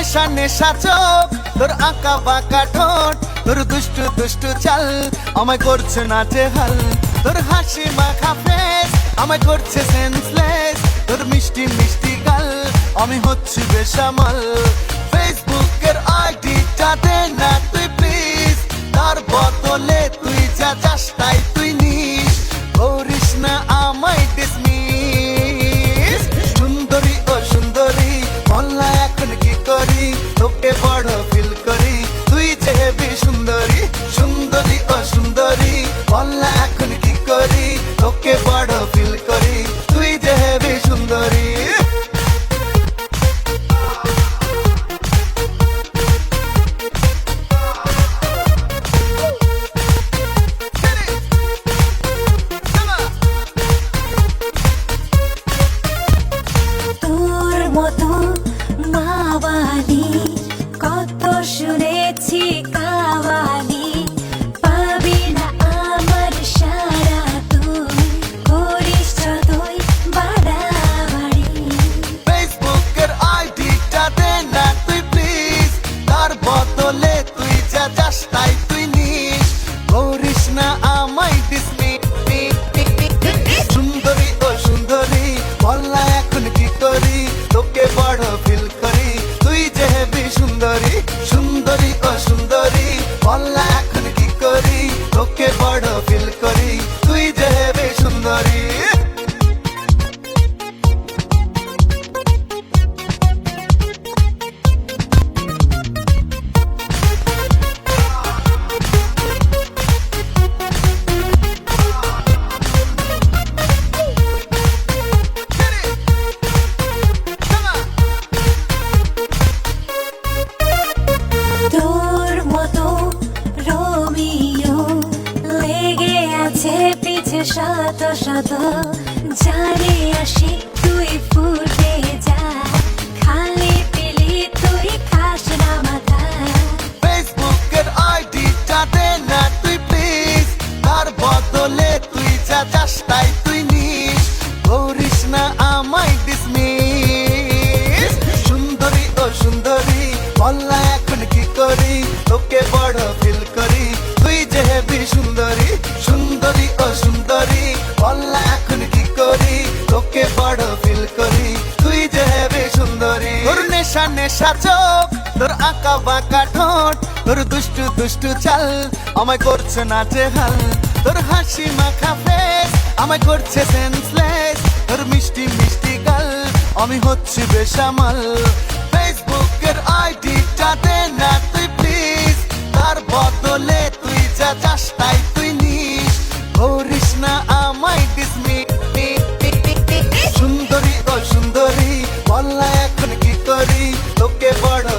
নেশা নেশা চোখ, তোর আঁকা বাঁকা ঠোঁট, তোর দুষ্টু দুষ্টু চাল আমায় করছে নাচে হাল। তোর হাসি মাখা ফেস আমায় করছে সেন্সলেস, তোর মিষ্টি মিষ্টি গাল আমি হচ্ছি বেসামাল। ফেসবুকের আইডিটা দে না তুই প্লিজ, তার বদলে তুই যা চাস তাই তুই নিস, করিস না আমায় ডিসমিস। সুন্দরী ও সুন্দরী বললা এখন কি করি, তোকে বড় ফিল করি, তুই যে হেবি সুন্দরী। সুন্দরী ও সুন্দরী বললা এখন কি করি, তোকে বড় ফিল করি, তুই যে হেবি সুন্দরী। তোর মতো মাওয়ালি কত শুনেছি কাওয়ালি, পাবি না আমার সারা তুই, করিস যতই বাড়াবাড়ি। ফেসবুকের আইডিটা দে না তুই প্লিজ, তার বদলে তুই যা চাস তাই তুই নিস, করিস না আমায় ডিসমিস। সুন্দরী ও সুন্দরী বললা এখন কি করি, তোকে বড় ফিল করি, তুই যে হেবি সুন্দরী। সুন্দরী ও সুন্দরী বললা এখন কি করি, তোকে বড় ফিল করি, তুই যে হেবি সুন্দরী। তোর মতো রোমিও লেগে আছে পিছে শত শত, জানে আসি তুই ফুটে যা, খালি পেলি তুই খাস না মাথা। ফেসবুকের আইডিটা দে না তুই প্লিজ, তার বদলে তুই যা চাস তাই তুই নিস, করিস না আমায় ডিসমিস। সুন্দরী ও সুন্দরী বললা এখন কি করি, তোকে বড় ফিল করি, তুই যে হেবি সুন্দরী। সুন্দরী ও সুন্দরী বললা এখন কি করি, তোকে বড় ফিল করি, তুই যে হেবি সুন্দরী। তোর নেশা নেশা চোখ, তোর আঁকা বাঁকা ঠোঁট, তোর দুষ্টু দুষ্টু চাল আমায় করছে নাচে হাল। তোর হাসি মাখা ফেস আমায় করছে সেন্সলেস, তোর মিষ্টি মিষ্টি গাল আমি হচ্ছি বেসামাল। ফেসবুকের আইডিটা দে না তুই প্লিজ, তার বদলে তুই যা চাস তাই তুই নিস, করিস না আমায় ডিসমিস। সুন্দরী ও সুন্দরী বললা এখন কি করি, তোকে বড়